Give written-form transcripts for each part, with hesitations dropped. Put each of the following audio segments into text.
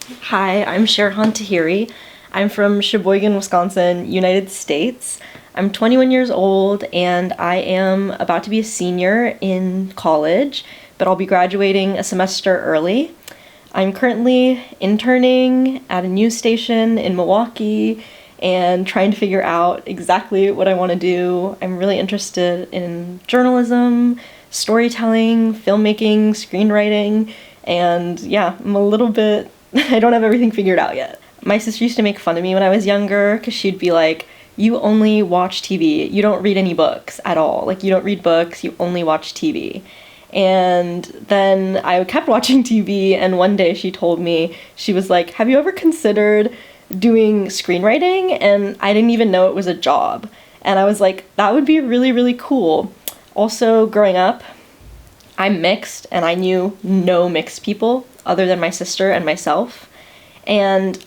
Hi, I'm Sherahan Tahiri. I'm from Sheboygan, Wisconsin, United States. I'm 21 years old and I am about to be a senior in college, but I'll be graduating a semester early. I'm currently interning at a news station in Milwaukee and trying to figure out exactly what I want to do. I'm really interested in journalism, storytelling, filmmaking, screenwriting, and yeah, I'm a little bit I don't have everything figured out yet. My sister used to make fun of me when I was younger because she'd be like, you only watch TV. You don't read any books at all. Like, you don't read books, you only watch TV. And then I kept watching TV, and one day she told me, she was like, have you ever considered doing screenwriting? And I didn't even know it was a job. And I was like, that would be really, really cool. Also, growing up, I'm mixed, and I knew no mixed people other than my sister and myself. And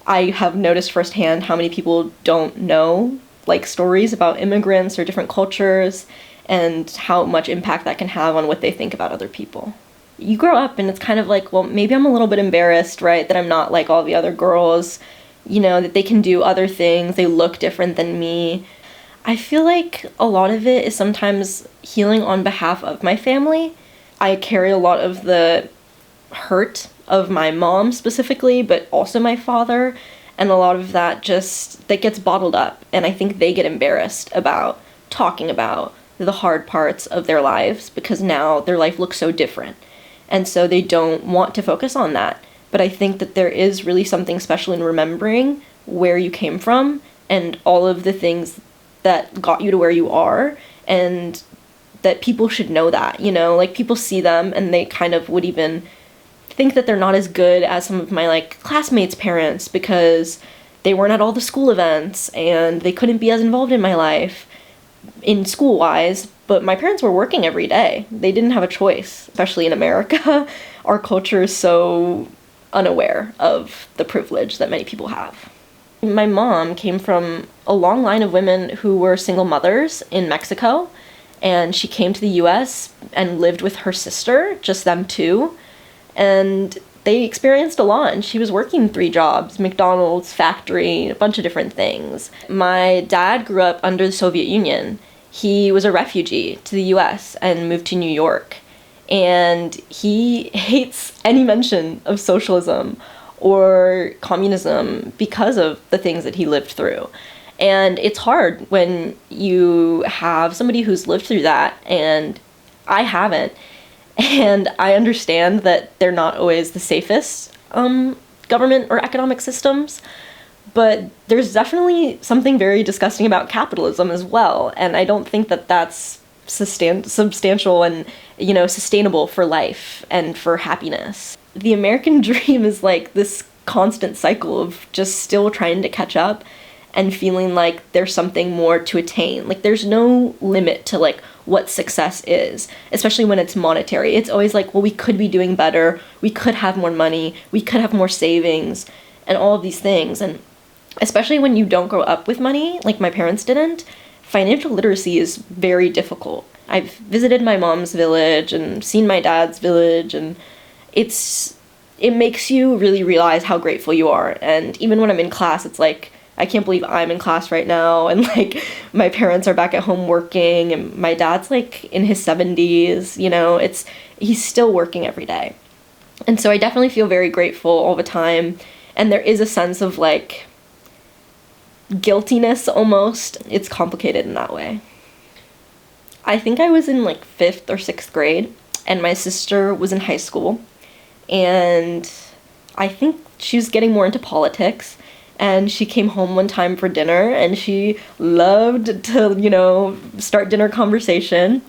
I have noticed firsthand how many people don't know, like, stories about immigrants or different cultures and how much impact that can have on what they think about other people. You grow up and it's kind of like, well, maybe I'm a little bit embarrassed, right, that I'm not like all the other girls, you know, that they can do other things, they look different than me. I feel like a lot of it is sometimes healing on behalf of my family. I carry a lot of the hurt of my mom specifically, but also my father, and a lot of that gets bottled up, and I think they get embarrassed about talking about the hard parts of their lives because now their life looks so different, and so they don't want to focus on that. But I think that there is really something special in remembering where you came from and all of the things that got you to where you are, and that people should know that, you know, like, people see them and they kind of would even think that they're not as good as some of my, like, classmates' parents because they weren't at all the school events and they couldn't be as involved in my life in school-wise, but my parents were working every day. They didn't have a choice, especially in America. Our culture is so unaware of the privilege that many people have. My mom came from a long line of women who were single mothers in Mexico, and she came to the US and lived with her sister, just them two, and they experienced a lot, and she was working 3 jobs, McDonald's, factory, a bunch of different things. My dad grew up under the Soviet Union. He was a refugee to the US and moved to New York, and he hates any mention of socialism or communism because of the things that he lived through. And it's hard when you have somebody who's lived through that, and I haven't. And I understand that they're not always the safest government or economic systems, but there's definitely something very disgusting about capitalism as well, and I don't think that that's substantial and, you know, sustainable for life and for happiness. The American dream is like this constant cycle of just still trying to catch up and feeling like there's something more to attain. Like, there's no limit to, like, what success is, especially when it's monetary. It's always like, well, we could be doing better, we could have more money, we could have more savings, and all of these things. And especially when you don't grow up with money, like my parents didn't, financial literacy is very difficult. I've visited my mom's village and seen my dad's village, and it makes you really realize how grateful you are. And even when I'm in class, it's like, I can't believe I'm in class right now, and, like, my parents are back at home working, and my dad's, like, in his 70s, you know, he's still working every day. And so I definitely feel very grateful all the time, and there is a sense of, like, guiltiness almost. It's complicated in that way. I think I was in, like, 5th or 6th grade, and my sister was in high school, and I think she was getting more into politics. And she came home one time for dinner, and she loved to, you know, start dinner conversation,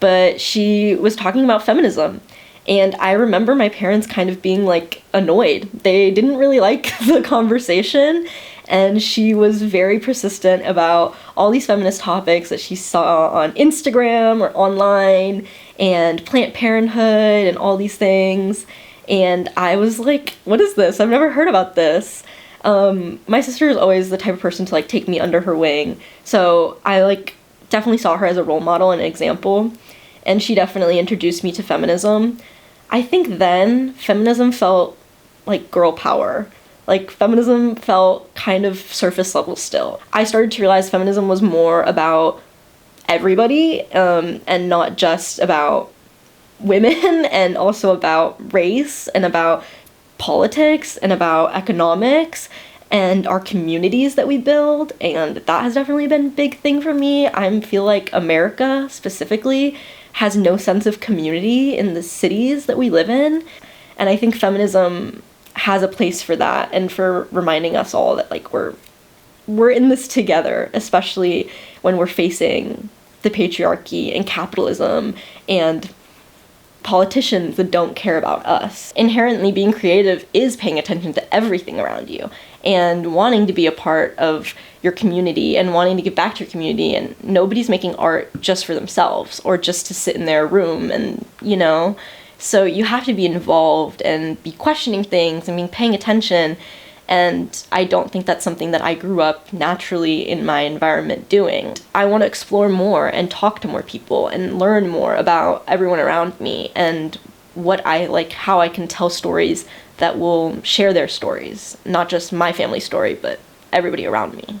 but she was talking about feminism. And I remember my parents kind of being, like, annoyed. They didn't really like the conversation, and she was very persistent about all these feminist topics that she saw on Instagram or online, and Planned Parenthood and all these things. And I was like, what is this? I've never heard about this. My sister is always the type of person to, like, take me under her wing, so I, like, definitely saw her as a role model and an example, and she definitely introduced me to feminism. I think then feminism felt like girl power. Like feminism felt kind of surface level still. I started to realize feminism was more about everybody, and not just about women, and also about race and about politics and about economics and our communities that we build. And that has definitely been a big thing for me. I feel like America specifically has no sense of community in the cities that we live in, and I think feminism has a place for that, and for reminding us all that like we're in this together, especially when we're facing the patriarchy and capitalism and politicians that don't care about us. Inherently, being creative is paying attention to everything around you and wanting to be a part of your community and wanting to give back to your community. And nobody's making art just for themselves or just to sit in their room, and so you have to be involved and be questioning things and being paying attention. And I don't think that's something that I grew up naturally in my environment doing. I want to explore more and talk to more people and learn more about everyone around me and what I like, how I can tell stories that will share their stories, not just my family story, but everybody around me.